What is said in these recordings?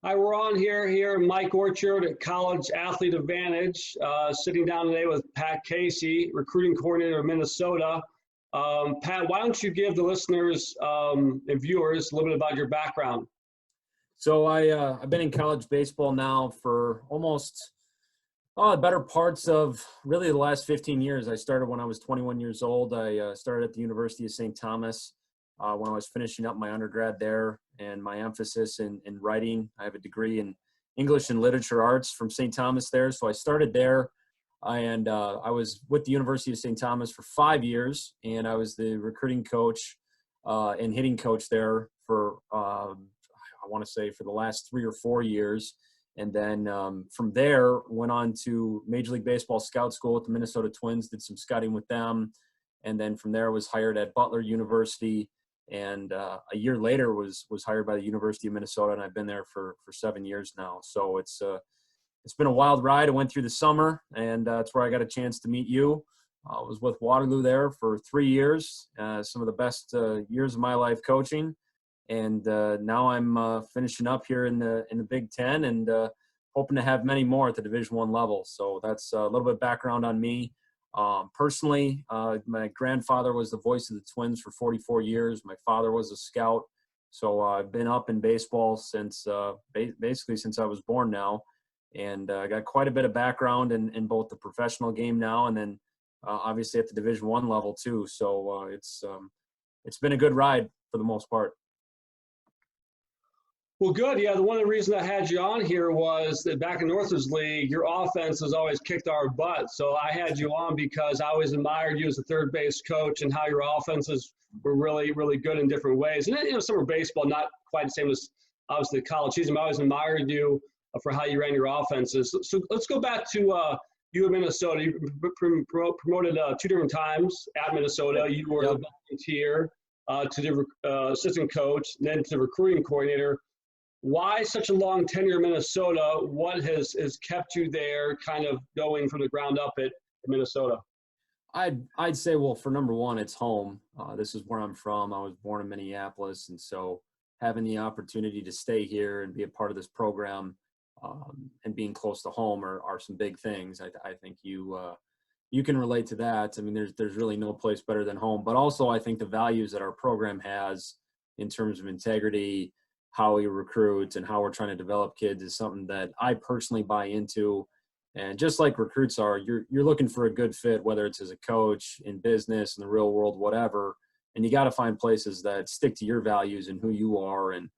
Hi, we're on here, Mike Orchard at College Athlete Advantage, sitting down today with Pat Casey, recruiting coordinator of Minnesota. Pat, why don't you give the listeners and viewers a little bit about your background? So I've been in college baseball now for almost the better parts of really the last 15 years. I started when I was 21 years old. I started at the University of St. Thomas when I was finishing up my undergrad there, and my emphasis in writing. I have a degree in English and Literature Arts from St. Thomas there. So I started there, and I was with the University of St. Thomas for 5 years, and I was the recruiting coach and hitting coach there for I want to say for the last 3 or 4 years. And then from there, went on to Major League Baseball scout school with the Minnesota Twins, did some scouting with them. And then from there was hired at Butler University. And a year later was hired by the University of Minnesota. And I've been there for 7 years now. So it's been a wild ride. I went through the summer, and that's where I got a chance to meet you. I was with Waterloo there for 3 years, some of the best years of my life coaching. And now I'm finishing up here in the Big Ten, and hoping to have many more at the Division I level. So that's a little bit of background on me. Personally, my grandfather was the voice of the Twins for 44 years. My father was a scout. So I've been up in baseball since basically since I was born now. And I got quite a bit of background in both the professional game now and then obviously at the Division I level too. So it's been a good ride for the most part. Well, good. Yeah, one of the reasons I had you on here was that back in Northwoods League, your offense has always kicked our butt. So I had you on because I always admired you as a third base coach and how your offenses were really, really good in different ways. And, summer baseball, not quite the same as obviously the college season, but I always admired you for how you ran your offenses. So let's go back to you in Minnesota. You promoted 2 different times at Minnesota. You were the volunteer to the assistant coach, then to the recruiting coordinator. Why such a long tenure in Minnesota? What has kept you there kind of going from the ground up at Minnesota? I'd say, well, for number one, it's home. This is where I'm from. I was born in Minneapolis. And so having the opportunity to stay here and be a part of this program and being close to home are some big things. I think you can relate to that. I mean, there's really no place better than home. But also I think the values that our program has in terms of integrity, how we recruit and how we're trying to develop kids is something that I personally buy into. And just like recruits are, you're looking for a good fit, whether it's as a coach, in business, in the real world, whatever. And you got to find places that stick to your values and who you are. And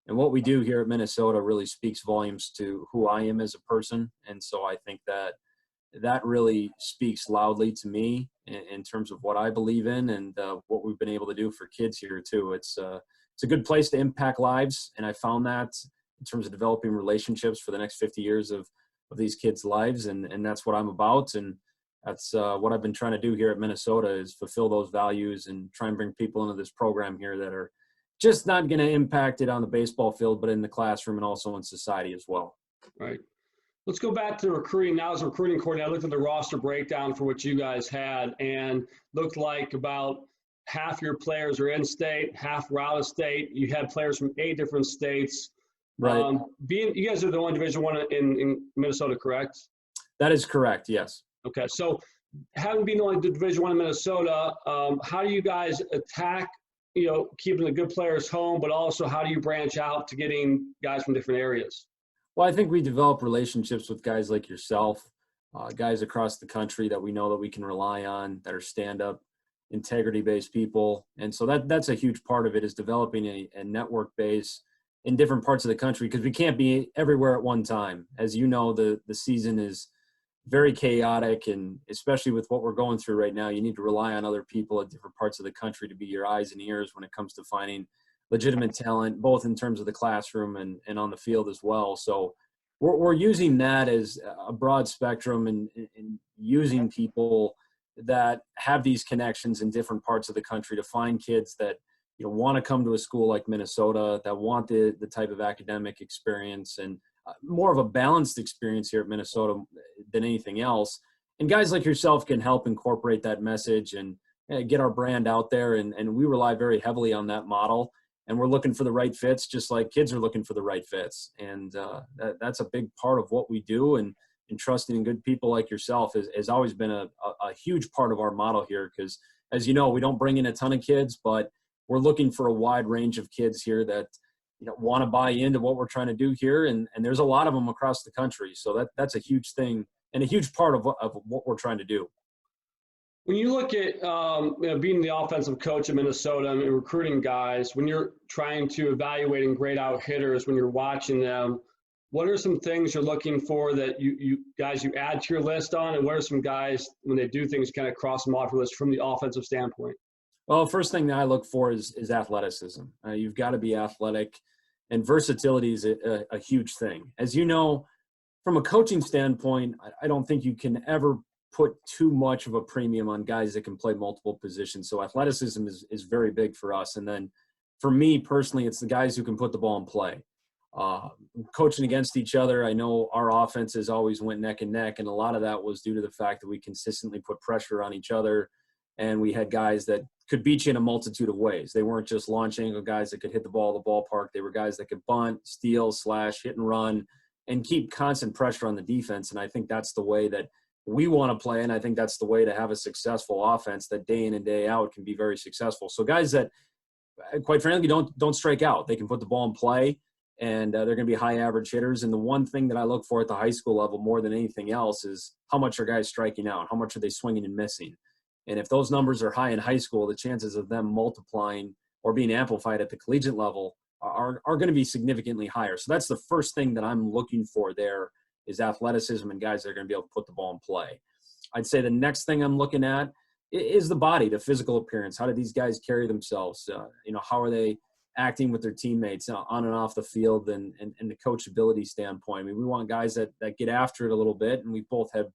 what we do here at Minnesota really speaks volumes to who I am as a person. And so I think that really speaks loudly to me in terms of what I believe in and what we've been able to do for kids here too. It's a good place to impact lives. And I found that in terms of developing relationships for the next 50 years of these kids' lives. And that's what I'm about. And that's what I've been trying to do here at Minnesota is fulfill those values and try and bring people into this program here that are just not going to impact it on the baseball field, but in the classroom and also in society as well. Right. Let's go back to recruiting. Now as a recruiting coordinator, I looked at the roster breakdown for what you guys had and looked like about half your players are in state, half were out of state. You had players from 8 different states. Right. You guys are the only Division I in Minnesota, correct? That is correct. Yes. Okay. So having been the only Division I in Minnesota, how do you guys attack, keeping the good players home, but also how do you branch out to getting guys from different areas? Well, I think we develop relationships with guys like yourself, guys across the country that we know that we can rely on, that are stand-up, integrity-based people. And so that's a huge part of it, is developing a network base in different parts of the country, because we can't be everywhere at one time. As you know, the season is very chaotic, and especially with what we're going through right now, you need to rely on other people at different parts of the country to be your eyes and ears when it comes to finding legitimate talent, both in terms of the classroom and on the field as well. So we're using that as a broad spectrum and using people that have these connections in different parts of the country to find kids that want to come to a school like Minnesota, that want the type of academic experience and more of a balanced experience here at Minnesota than anything else. And guys like yourself can help incorporate that message and get our brand out there. And we rely very heavily on that model. and we're looking for the right fits, just like kids are looking for the right fits. And that's a big part of what we do. And trusting in good people like yourself has always been a huge part of our model here. Because, as you know, we don't bring in a ton of kids, but we're looking for a wide range of kids here that want to buy into what we're trying to do here. And there's a lot of them across the country. So that's a huge thing and a huge part of what we're trying to do. When you look at being the offensive coach in Minnesota and recruiting guys, when you're trying to evaluate and grade out hitters, when you're watching them, what are some things you're looking for that you guys you add to your list on, and what are some guys when they do things kind of cross them off your list from the offensive standpoint? Well, first thing that I look for is athleticism. You've got to be athletic, and versatility is a huge thing. As you know, from a coaching standpoint, I don't think you can ever put too much of a premium on guys that can play multiple positions. So athleticism is very big for us. And then for me personally, it's the guys who can put the ball in play. Coaching against each other, I know our offenses always went neck and neck, and a lot of that was due to the fact that we consistently put pressure on each other, and we had guys that could beat you in a multitude of ways. They weren't just launch angle guys that could hit the ball at the ballpark. They were guys that could bunt, steal, slash, hit and run, and keep constant pressure on the defense. And I think that's the way that we want to play, and I think that's the way to have a successful offense that day in and day out can be very successful. So guys that, quite frankly, don't strike out. They can put the ball in play, and they're going to be high average hitters. And the one thing that I look for at the high school level more than anything else is how much are guys striking out? How much are they swinging and missing? And if those numbers are high in high school, the chances of them multiplying or being amplified at the collegiate level are going to be significantly higher. So that's the first thing that I'm looking for there is athleticism and guys that are going to be able to put the ball in play. I'd say the next thing I'm looking at is the body, the physical appearance. How do these guys carry themselves? How are they acting with their teammates on and off the field and the coachability standpoint? I mean, we want guys that get after it a little bit, and we both have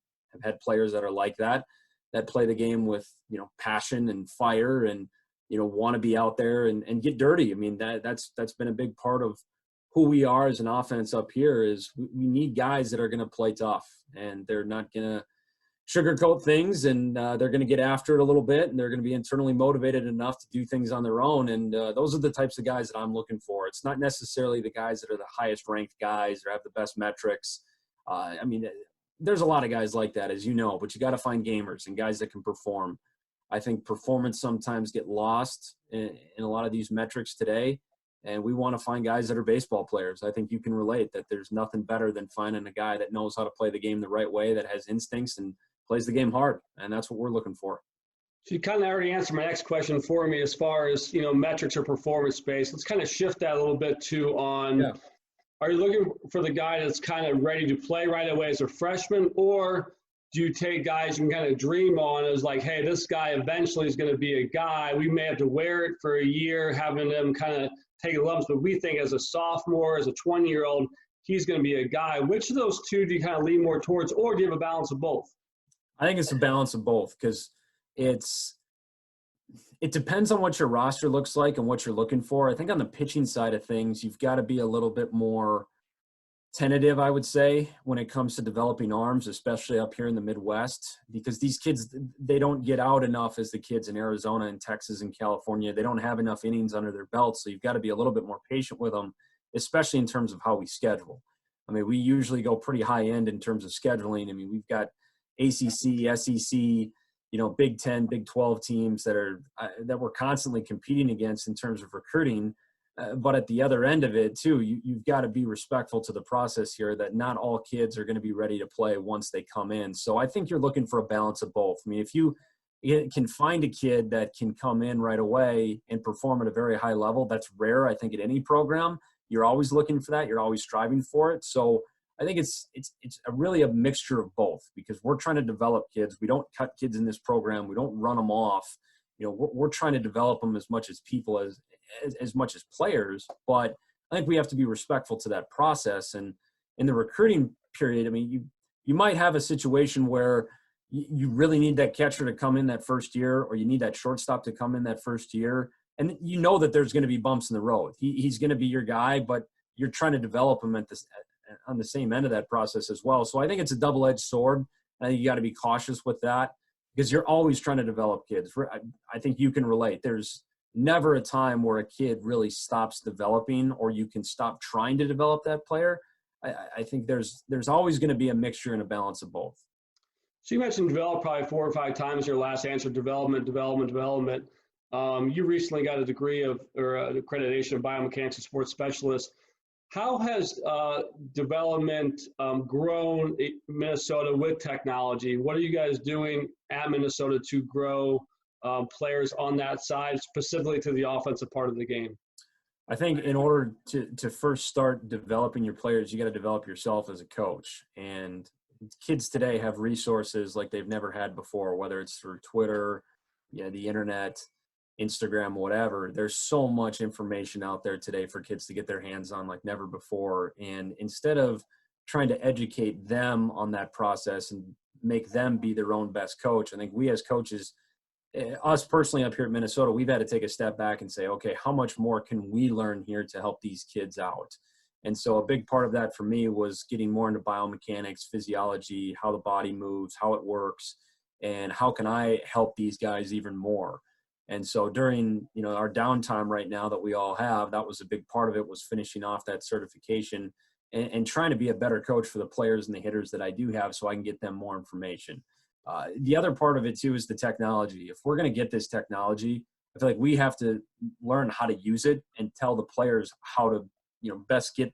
had players that are like that play the game with, passion and fire and, want to be out there and get dirty. I mean, that's been a big part of who we are as an offense up here is we need guys that are going to play tough, and they're not going to sugarcoat things, and they're going to get after it a little bit, and they're going to be internally motivated enough to do things on their own. And those are the types of guys that I'm looking for. It's not necessarily the guys that are the highest ranked guys or have the best metrics. There's a lot of guys like that, as you know, but you got to find gamers and guys that can perform. I think performance sometimes get lost in a lot of these metrics today. And we want to find guys that are baseball players. I think you can relate that there's nothing better than finding a guy that knows how to play the game the right way, that has instincts and plays the game hard. And that's what we're looking for. So you kind of already answered my next question for me as far as, metrics or performance based. Let's kind of shift that a little bit are you looking for the guy that's kind of ready to play right away as a freshman, or do you take guys you can kind of dream on as like, hey, this guy eventually is going to be a guy. We may have to wear it for a year, having them kind of take lumps, but we think as a sophomore, as a 20-year-old, he's going to be a guy. Which of those two do you kind of lean more towards, or do you have a balance of both? I think it's a balance of both, because it depends on what your roster looks like and what you're looking for. I think on the pitching side of things, you've got to be a little bit more tentative, I would say, when it comes to developing arms, especially up here in the Midwest, because these kids, they don't get out enough as the kids in Arizona and Texas and California. They don't have enough innings under their belt, so you've got to be a little bit more patient with them, especially in terms of how we schedule. I mean, we usually go pretty high end in terms of scheduling. I mean, we've got ACC, SEC, Big 10, Big 12 teams that we're constantly competing against in terms of recruiting. But at the other end of it, too, you've got to be respectful to the process here that not all kids are going to be ready to play once they come in. So I think you're looking for a balance of both. I mean, if you can find a kid that can come in right away and perform at a very high level, that's rare, I think, at any program. You're always looking for that. You're always striving for it. So I think it's really a mixture of both, because we're trying to develop kids. We don't cut kids in this program. We don't run them off. We're trying to develop them as much as people as much as players, but I think we have to be respectful to that process. And in the recruiting period, I mean, you might have a situation where you really need that catcher to come in that first year, or you need that shortstop to come in that first year. And that there's going to be bumps in the road. He's going to be your guy, but you're trying to develop him on the same end of that process as well. So I think it's a double-edged sword. I think you got to be cautious with that, because you're always trying to develop kids. I think you can relate. There's never a time where a kid really stops developing or you can stop trying to develop that player. I think there's always going to be a mixture and a balance of both. So you mentioned develop probably 4 or 5 times in your last answer, development, development, development. You recently got a degree of, or an accreditation of biomechanics and sports specialist. How has development grown in Minnesota with technology? What are you guys doing at Minnesota to grow players on that side, specifically to the offensive part of the game? I think in order to first start developing your players, you got to develop yourself as a coach. And kids today have resources like they've never had before, whether it's through Twitter, the internet, Instagram, whatever. There's so much information out there today for kids to get their hands on like never before. And instead of trying to educate them on that process and make them be their own best coach, I think we as coaches, us personally up here at Minnesota, we've had to take a step back and say, okay, how much more can we learn here to help these kids out? And so a big part of that for me was getting more into biomechanics, physiology, how the body moves, how it works, and how can I help these guys even more? And so during, our downtime right now that we all have, that was a big part of it, was finishing off that certification and trying to be a better coach for the players and the hitters that I do have so I can get them more information. The other part of it too is the technology. If we're going to get this technology, I feel like we have to learn how to use it and tell the players how to, best get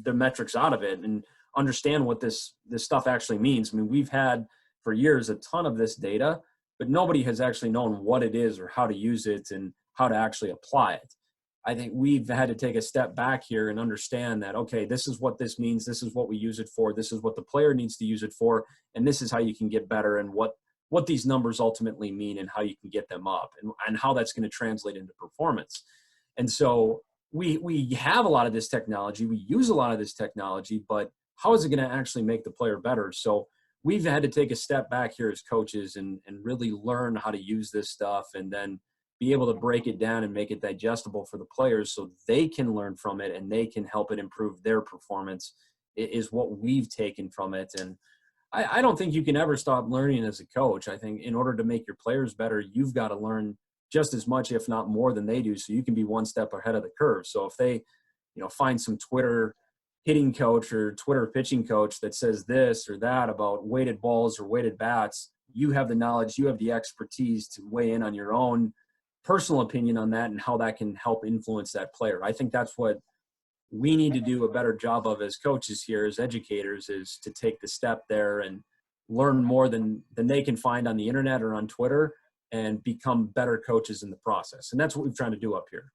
the metrics out of it and understand what this stuff actually means. I mean, we've had for years a ton of this data, but nobody has actually known what it is or how to use it and how to actually apply it. I think we've had to take a step back here and understand that, okay, this is what this means. This is what we use it for. This is what the player needs to use it for. And this is how you can get better and what these numbers ultimately mean and how you can get them up and how that's going to translate into performance. And so we have a lot of this technology. We use a lot of this technology, but how is it going to actually make the player better? So we've had to take a step back here as coaches and really learn how to use this stuff and then be able to break it down and make it digestible for the players so they can learn from it and they can help it improve their performance is what we've taken from it. And I don't think you can ever stop learning as a coach. I think in order to make your players better, you've got to learn just as much, if not more than they do, so you can be one step ahead of the curve. So if they, find some Twitter hitting coach or Twitter pitching coach that says this or that about weighted balls or weighted bats, you have the knowledge, you have the expertise to weigh in on your own personal opinion on that and how that can help influence that player. I think that's what we need to do a better job of as coaches here, as educators, is to take the step there and learn more than they can find on the internet or on Twitter and become better coaches in the process. And that's what we're trying to do up here.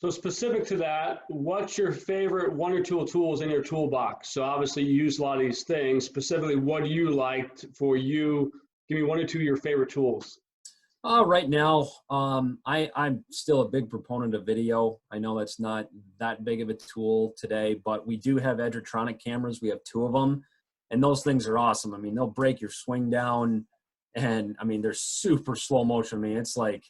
So specific to that, what's your favorite one or two tools in your toolbox? So obviously you use a lot of these things. Specifically, what do you like for you? Give me one or two of your favorite tools. Right now, I'm still a big proponent of video. I know that's not that big of a tool today, but we do have Edgertronic cameras. We have 2 of them, and those things are awesome. I mean, they'll break your swing down, and I mean, they're super slow motion. I mean, it's like,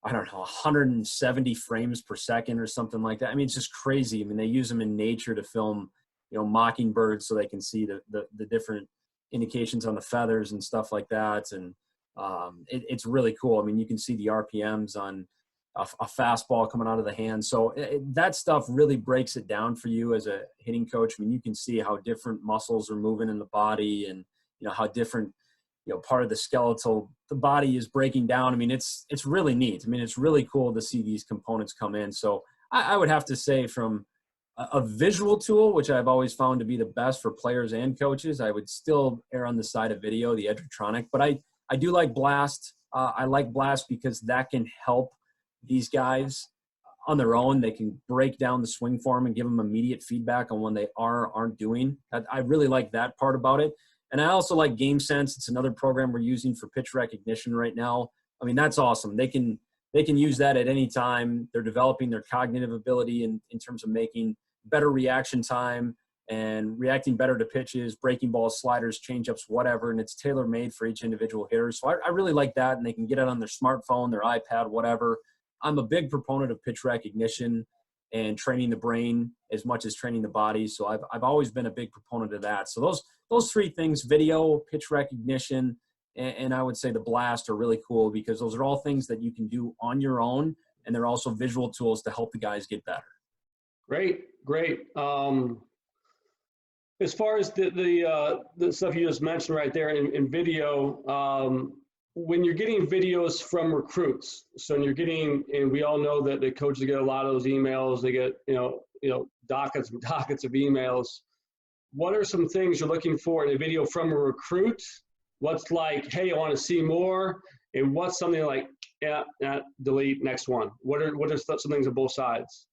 I don't know, 170 frames per second or something like that. I mean, it's just crazy. I mean, they use them in nature to film, mockingbirds so they can see the different indications on the feathers and stuff like that. And it's really cool. I mean, you can see the RPMs on a fastball coming out of the hand. So that stuff really breaks it down for you as a hitting coach. I mean, you can see how different muscles are moving in the body and, how different, part of the body is breaking down. I mean, it's really neat. I mean, it's really cool to see these components come in. So I would have to say from a visual tool, which I've always found to be the best for players and coaches, I would still err on the side of video, the Edgertronic, but I do like Blast. I like Blast because that can help these guys on their own. They can break down the swing form and give them immediate feedback on when they aren't doing. I really like that part about it. And I also like GameSense. It's another program we're using for pitch recognition right now. I mean, that's awesome. They can use that at any time. They're developing their cognitive ability in terms of making better reaction time and reacting better to pitches, breaking balls, sliders, changeups, whatever. And it's tailor-made for each individual hitter. So I really like that. And they can get it on their smartphone, their iPad, whatever. I'm a big proponent of pitch recognition and training the brain as much as training the body. So I've always been a big proponent of that. So those 3 things, video, pitch recognition, and I would say the Blast are really cool because those are all things that you can do on your own and they're also visual tools to help the guys get better. Great. As far as the stuff you just mentioned right there in video, when you're getting videos from recruits, so when you're getting, and we all know that the coaches get a lot of those emails, they get, dockets and dockets of emails. What are some things you're looking for in a video from a recruit? What's like, hey, I want to see more, and what's something like, yeah, delete, next one? What are some things on both sides?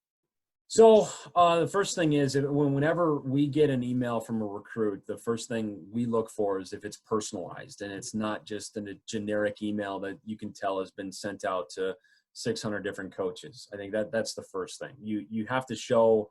So the first thing is whenever we get an email from a recruit, the first thing we look for is if it's personalized and it's not just a generic email that you can tell has been sent out to 600 different coaches. I think that's the first thing. You have to show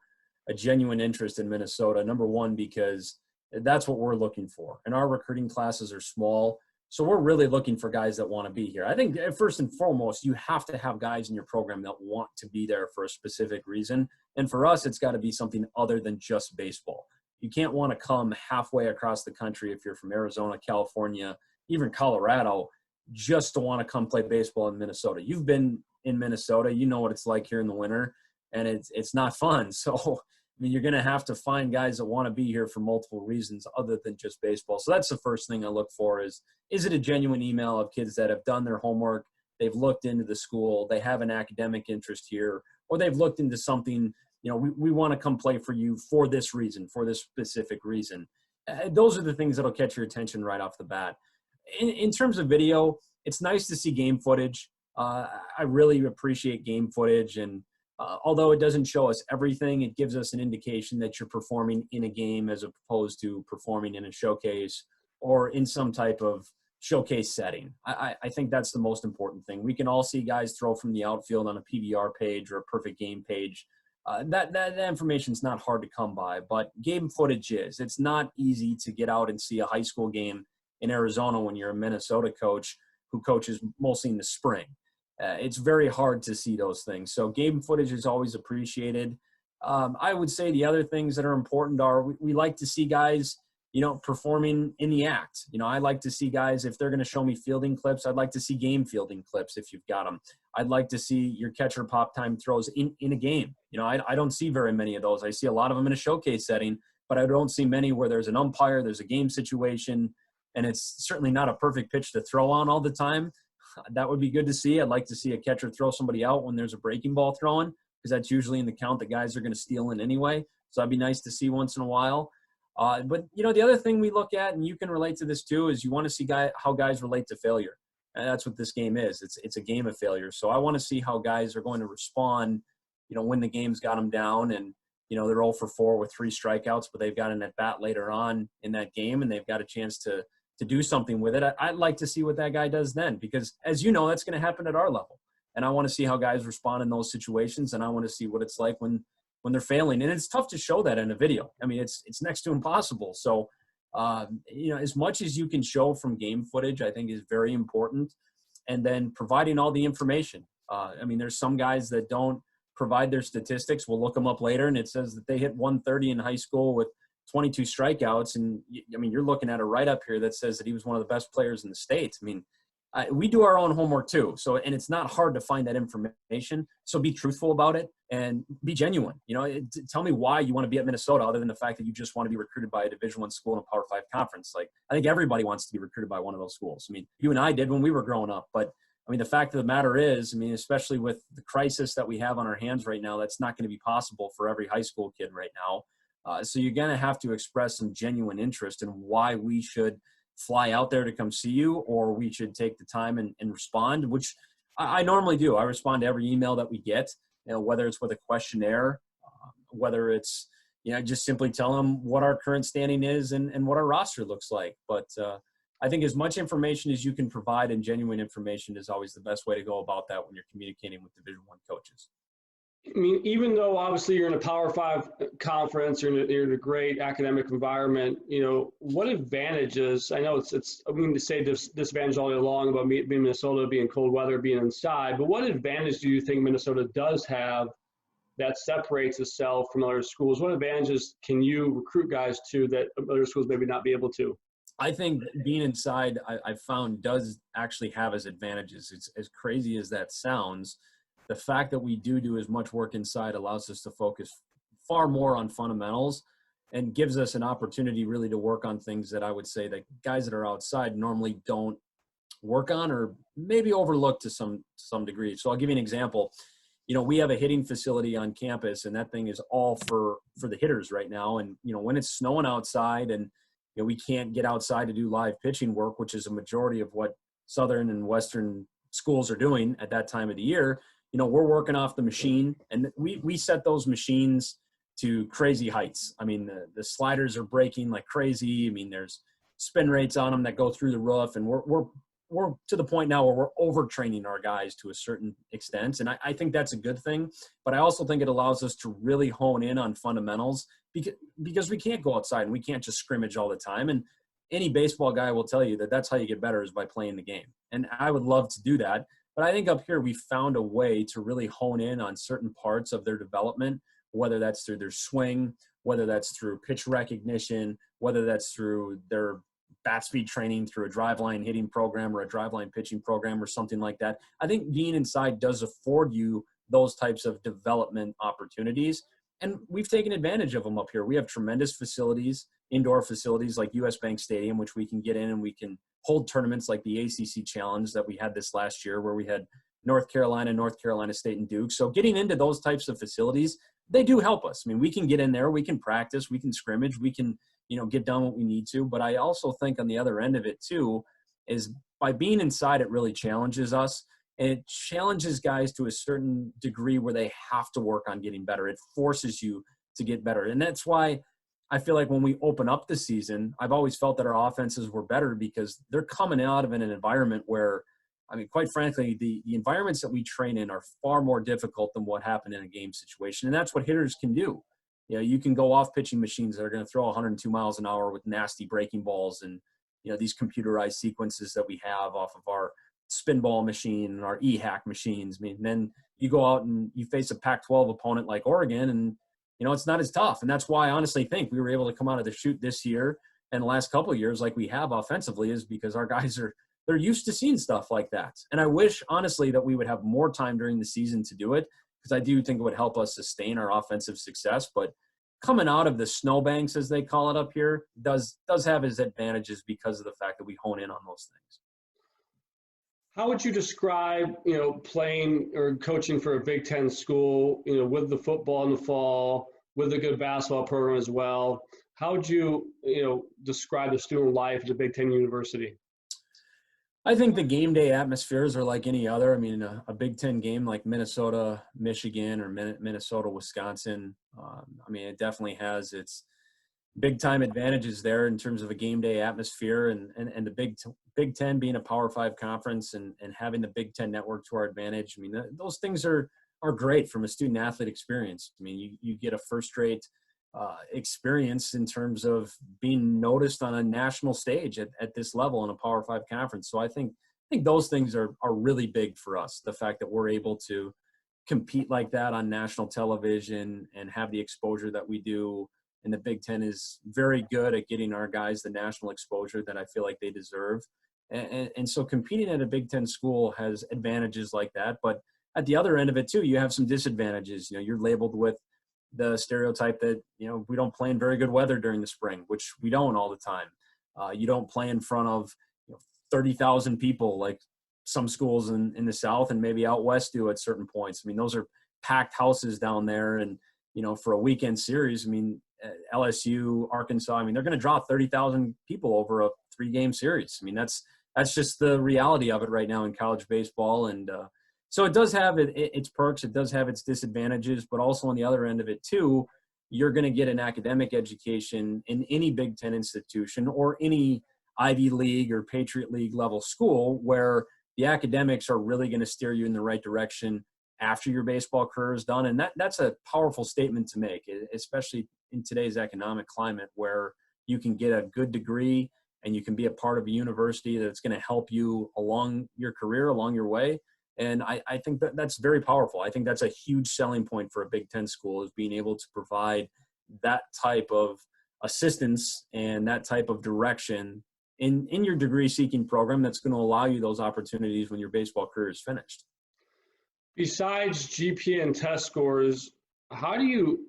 a genuine interest in Minnesota, number one, because that's what we're looking for. And our recruiting classes are small. So we're really looking for guys that want to be here. I think first and foremost, you have to have guys in your program that want to be there for a specific reason. And for us, it's got to be something other than just baseball. You can't want to come halfway across the country if you're from Arizona, California, even Colorado, just to want to come play baseball in Minnesota. You've been in Minnesota, you know what it's like here in the winter, and it's not fun. So I mean, you're going to have to find guys that want to be here for multiple reasons other than just baseball. So that's the first thing I look for is it a genuine email of kids that have done their homework, they've looked into the school, they have an academic interest here, or they've looked into something, we want to come play for you for this reason, for this specific reason. Those are the things that'll catch your attention right off the bat. In terms of video, it's nice to see game footage. I really appreciate game footage, and although it doesn't show us everything, it gives us an indication that you're performing in a game as opposed to performing in a showcase or in some type of showcase setting. I think that's the most important thing. We can all see guys throw from the outfield on a PBR page or a perfect game page. That information is not hard to come by, but game footage is. It's not easy to get out and see a high school game in Arizona when you're a Minnesota coach who coaches mostly in the spring. It's very hard to see those things. So game footage is always appreciated. I would say the other things that are important are we like to see guys, performing in the act. I like to see guys, if they're going to show me fielding clips, I'd like to see game fielding clips if you've got them. I'd like to see your catcher pop time throws in a game. I don't see very many of those. I see a lot of them in a showcase setting, but I don't see many where there's an umpire, there's a game situation, and it's certainly not a perfect pitch to throw on all the time. That would be good to see. I'd like to see a catcher throw somebody out when there's a breaking ball thrown, because that's usually in the count that guys are going to steal in anyway. So that'd be nice to see once in a while. But, the other thing we look at, and you can relate to this too, is you want to see how guys relate to failure. And that's what this game is. It's a game of failure. So I want to see how guys are going to respond, when the game's got them down and, they're 0 for 4 with 3 strikeouts, but they've got an at-bat later on in that game and they've got a chance to do something with it. I'd like to see what that guy does then, because as you know, that's going to happen at our level. And I want to see how guys respond in those situations. And I want to see what it's like when they're failing. And it's tough to show that in a video. I mean, it's next to impossible. So, as much as you can show from game footage, I think is very important. And then providing all the information. There's some guys that don't provide their statistics. We'll look them up later and it says that they hit 130 in high school with 22 strikeouts. And you're looking at a write-up here that says that he was one of the best players in the state. We do our own homework too. And it's not hard to find that information. So be truthful about it and be genuine. Tell me why you want to be at Minnesota other than the fact that you just want to be recruited by a Division I school in a Power 5 conference. Like, I think everybody wants to be recruited by one of those schools. You and I did when we were growing up, but the fact of the matter is, especially with the crisis that we have on our hands right now, that's not going to be possible for every high school kid right now. So you're going to have to express some genuine interest in why we should fly out there to come see you, or we should take the time and respond, which I normally do. I respond to every email that we get, whether it's with a questionnaire, whether it's, just simply tell them what our current standing is and what our roster looks like. But I think as much information as you can provide, and genuine information is always the best way to go about that when you're communicating with Division I coaches. Even though obviously you're in a Power 5 conference, you're in a great academic environment, what advantages, I know it's I mean to say disadvantage all day long about being in Minnesota, being cold weather, being inside, but what advantage do you think Minnesota does have that separates itself from other schools? What advantages can you recruit guys to that other schools maybe not be able to? I think being inside, I've found, does actually have its advantages. It's as crazy as that sounds. the fact that we do as much work inside allows us to focus far more on fundamentals and gives us an opportunity really to work on things that I would say that guys that are outside normally don't work on or maybe overlook to some degree. So I'll give you an example. We have a hitting facility on campus, and that thing is all for the hitters right now. And, when it's snowing outside and, we can't get outside to do live pitching work, which is a majority of what Southern and Western schools are doing at that time of the year, we're working off the machine, and we set those machines to crazy heights. I mean, the sliders are breaking like crazy. I mean, there's spin rates on them that go through the roof, and we're to the point now where we're overtraining our guys to a certain extent. And I think that's a good thing, but I also think it allows us to really hone in on fundamentals because we can't go outside and we can't just scrimmage all the time. And any baseball guy will tell you that that's how you get better is by playing the game. And I would love to do that. But I think up here we found a way to really hone in on certain parts of their development, whether that's through their swing, whether that's through pitch recognition, whether that's through their bat speed training through a driveline hitting program or a driveline pitching program or something like that. I think being inside does afford you those types of development opportunities. And we've taken advantage of them up here. We have tremendous facilities, indoor facilities like US Bank Stadium, which we can get in and we can hold tournaments like the ACC Challenge that we had this last year where we had North Carolina State, and Duke. So getting into those types of facilities, they do help us. I mean, we can get in there, we can practice, we can scrimmage, we can, get done what we need to. But I also think on the other end of it too, is by being inside, it really challenges us. And it challenges guys to a certain degree where they have to work on getting better. It forces you to get better. And that's why I feel like when we open up the season, I've always felt that our offenses were better because they're coming out of an environment where, I mean, quite frankly, the environments that we train in are far more difficult than what happened in a game situation. And that's what hitters can do. You can go off pitching machines that are going to throw 102 miles an hour with nasty breaking balls and, these computerized sequences that we have off of our spin ball machine and our E-hack machines. I mean, then you go out and you face a Pac-12 opponent like Oregon and, it's not as tough. And that's why I honestly think we were able to come out of the chute this year and the last couple of years like we have offensively is because our guys they're used to seeing stuff like that. And I wish, honestly, that we would have more time during the season to do it because I do think it would help us sustain our offensive success. But coming out of the snowbanks, as they call it up here, does have its advantages because of the fact that we hone in on those things. How would you describe, playing or coaching for a Big Ten school, with the football in the fall, with a good basketball program as well? How would you, describe the student life at a Big Ten university? I think the game day atmospheres are like any other. I mean, a Big Ten game like Minnesota, Michigan, or Minnesota, Wisconsin, it definitely has its big-time advantages there in terms of a game day atmosphere and the Big Ten being a Power 5 conference and having the Big Ten network to our advantage. I mean, those things are great from a student-athlete experience. I mean, you get a first-rate experience in terms of being noticed on a national stage at this level in a Power 5 conference. So I think those things are really big for us. The fact that we're able to compete like that on national television and have the exposure that we do. And the Big Ten is very good at getting our guys the national exposure that I feel like they deserve. And so competing at a Big Ten school has advantages like that. But at the other end of it too, you have some disadvantages. You're labeled with the stereotype that, we don't play in very good weather during the spring, which we don't all the time. You don't play in front of 30,000 people like some schools in the South and maybe out West do at certain points. I mean, those are packed houses down there. And, for a weekend series, LSU, Arkansas, they're going to draw 30,000 people over a 3-game series. That's just the reality of it right now in college baseball. And so it does have its perks. It does have its disadvantages, but also on the other end of it too, you're going to get an academic education in any Big Ten institution or any Ivy League or Patriot League level school where the academics are really going to steer you in the right direction after your baseball career is done. And that's a powerful statement to make, especially in today's economic climate where you can get a good degree and you can be a part of a university that's going to help you along your career, along your way. And I think that's very powerful. I think that's a huge selling point for a Big Ten school is being able to provide that type of assistance and that type of direction in your degree seeking program that's going to allow you those opportunities when your baseball career is finished. Besides GPA and test scores, how do you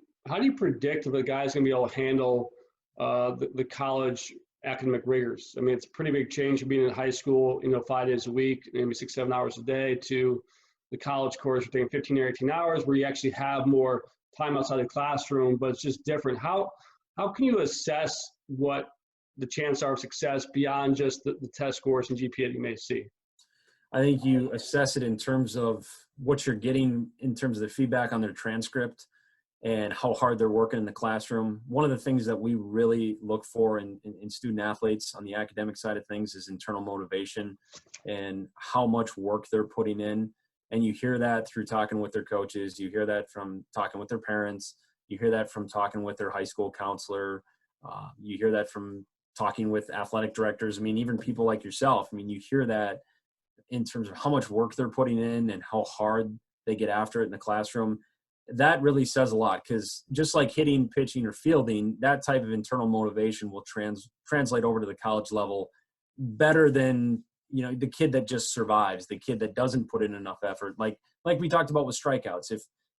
predict if a guy's going to be able to handle the college academic rigors? I mean, it's a pretty big change from being in high school, 5 days a week, maybe 6, 7 hours a day, to the college course, you're taking 15 or 18 hours, where you actually have more time outside the classroom, but it's just different. How can you assess what the chances are of success beyond just the test scores and GPA that you may see? I think you assess it in terms of what you're getting in terms of the feedback on their transcript and how hard they're working in the classroom. One of the things that we really look for in student athletes on the academic side of things is internal motivation and how much work they're putting in. And you hear that through talking with their coaches. You hear that from talking with their parents. You hear that from talking with their high school counselor. You hear that from talking with athletic directors. I mean, even people like yourself. I mean, you hear that in terms of how much work they're putting in and how hard they get after it in the classroom. That really says a lot, because just like hitting, pitching, or fielding, that type of internal motivation will translate over to the college level better than, the kid that just survives, the kid that doesn't put in enough effort. Like we talked about with strikeouts.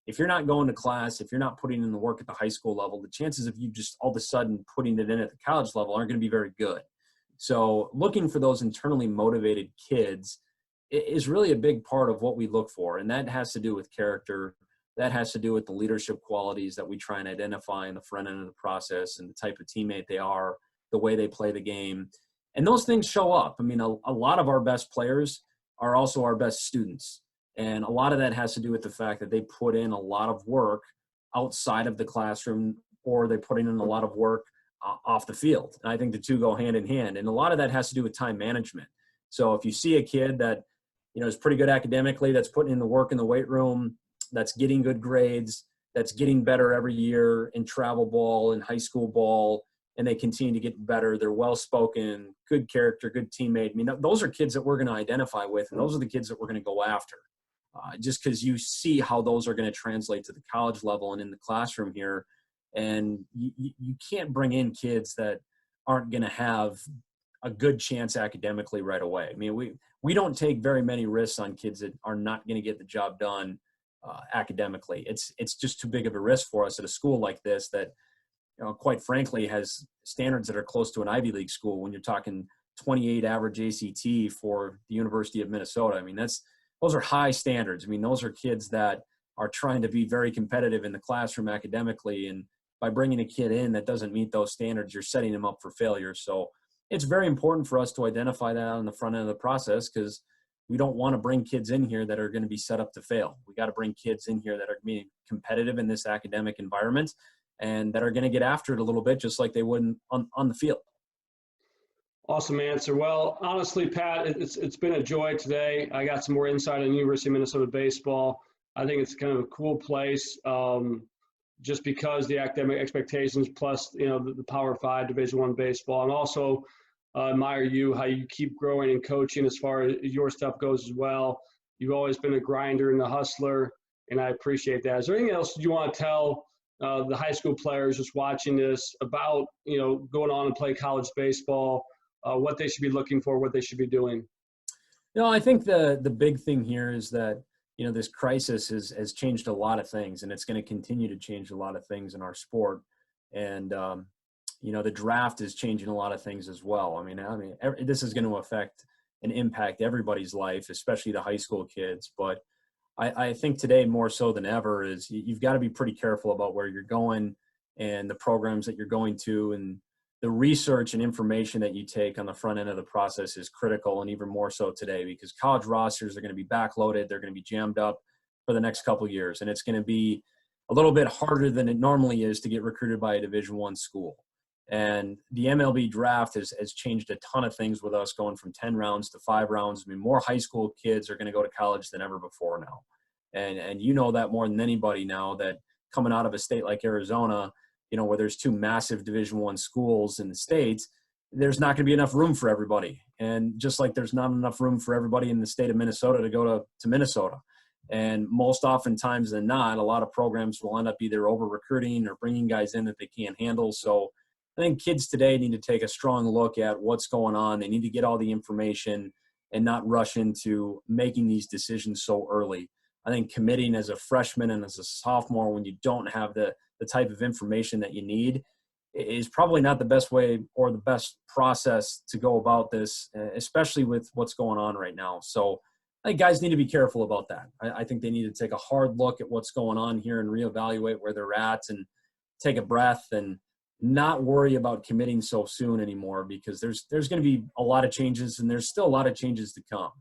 If you're not going to class, if you're not putting in the work at the high school level, the chances of you just all of a sudden putting it in at the college level aren't going to be very good. So looking for those internally motivated kids is really a big part of what we look for. And that has to do with character. That has to do with the leadership qualities that we try and identify in the front end of the process and the type of teammate they are, the way they play the game. And those things show up. I mean, a lot of our best players are also our best students. And a lot of that has to do with the fact that they put in a lot of work outside of the classroom, or they put in a lot of work off the field. And I think the two go hand in hand. And a lot of that has to do with time management. So if you see a kid that, is pretty good academically, that's putting in the work in the weight room, that's getting good grades, that's getting better every year in travel ball and high school ball, and they continue to get better, they're well-spoken, good character, good teammate. I mean, those are kids that we're going to identify with, and those are the kids that we're going to go after. Just because you see how those are going to translate to the college level and in the classroom here. And you can't bring in kids that aren't going to have a good chance academically right away. I mean, we don't take very many risks on kids that are not going to get the job done academically. It's just too big of a risk for us at a school like this that, quite frankly, has standards that are close to an Ivy League school. When you're talking 28 average ACT for the University of Minnesota, I mean, those are high standards. I mean, those are kids that are trying to be very competitive in the classroom academically. And by bringing a kid in that doesn't meet those standards, you're setting them up for failure. So it's very important for us to identify that on the front end of the process, because we don't want to bring kids in here that are going to be set up to fail. We got to bring kids in here that are being competitive in this academic environment and that are going to get after it a little bit, just like they would on the field. Awesome answer. Well, honestly, Pat, it's been a joy today. I got some more insight on University of Minnesota baseball. I think it's kind of a cool place, just because the academic expectations plus, the Power 5 Division I baseball, and also admire how you keep growing and coaching as far as your stuff goes as well. You've always been a grinder and a hustler, and I appreciate that. Is there anything else you want to tell the high school players just watching this about, going on and play college baseball, what they should be looking for, what they should be doing? I think the big thing here is that, this crisis has changed a lot of things, and it's going to continue to change a lot of things in our sport. And, the draft is changing a lot of things as well. I mean, this is going to affect and impact everybody's life, especially the high school kids. But I think today more so than ever is you've got to be pretty careful about where you're going and the programs that you're going to, and the research and information that you take on the front end of the process is critical, and even more so today, because college rosters are going to be backloaded. They're going to be jammed up for the next couple of years, and it's going to be a little bit harder than it normally is to get recruited by a Division I school. And the MLB draft has changed a ton of things with us, going from 10 rounds to 5 rounds. I mean, more high school kids are going to go to college than ever before now. And you know that more than anybody now, that coming out of a state like Arizona, where there's 2 massive Division I schools in the state, there's not going to be enough room for everybody. And just like there's not enough room for everybody in the state of Minnesota to go to Minnesota. And most oftentimes than not, a lot of programs will end up either over-recruiting or bringing guys in that they can't handle. So I think kids today need to take a strong look at what's going on. They need to get all the information and not rush into making these decisions so early. I think committing as a freshman and as a sophomore when you don't have the type of information that you need is probably not the best way or the best process to go about this, especially with what's going on right now. So I think guys need to be careful about that. I think they need to take a hard look at what's going on here and reevaluate where they're at and take a breath and not worry about committing so soon anymore, because there's going to be a lot of changes and there's still a lot of changes to come.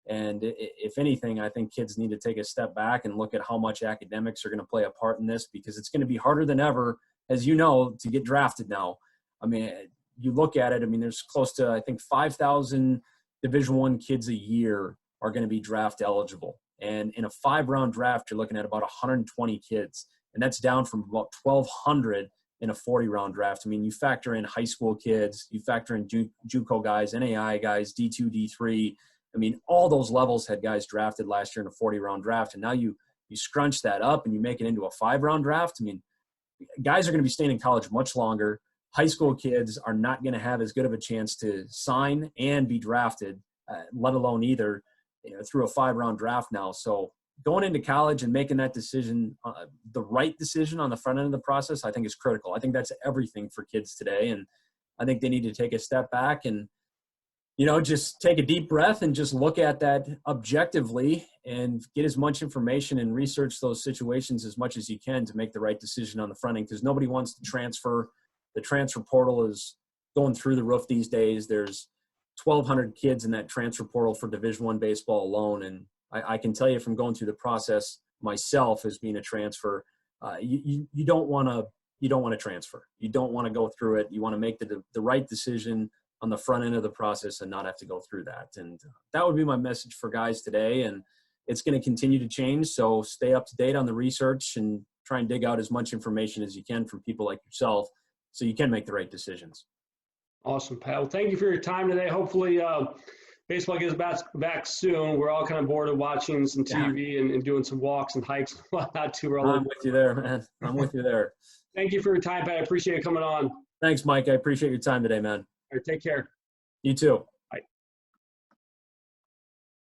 And if anything, I think kids need to take a step back and look at how much academics are going to play a part in this, because it's going to be harder than ever, as you know, to get drafted now. I mean, you look at it, I mean, there's close to, I think, 5,000 Division I kids a year are going to be draft eligible. And in a 5-round draft, you're looking at about 120 kids. And that's down from about 1,200 in a 40-round draft. I mean, you factor in high school kids, you factor in JUCO guys, NAI guys, D2, D3. I mean, all those levels had guys drafted last year in a 40-round draft. And now you scrunch that up and you make it into a 5-round draft. I mean, guys are going to be staying in college much longer. High school kids are not going to have as good of a chance to sign and be drafted, let alone either, through a 5-round draft now. So going into college and making that decision, the right decision on the front end of the process, I think is critical. I think that's everything for kids today. And I think they need to take a step back and, just take a deep breath and just look at that objectively and get as much information and research those situations as much as you can to make the right decision on the front end, because nobody wants to transfer. The transfer portal is going through the roof these days. There's 1,200 kids in that transfer portal for Division I baseball alone. And I can tell you from going through the process myself as being a transfer, you don't want to transfer. You don't want to go through it. You want to make the right decision on the front end of the process and not have to go through that. And that would be my message for guys today. And it's going to continue to change. So stay up to date on the research and try and dig out as much information as you can from people like yourself so you can make the right decisions. Awesome, Pat. Well, thank you for your time today. Hopefully baseball gets back soon. We're all kind of bored of watching some TV and doing some walks and hikes and whatnot too. I'm with you there, man. I'm with you there. Thank you for your time, Pat. I appreciate you coming on. Thanks, Mike. I appreciate your time today, man. All right, take care. You too.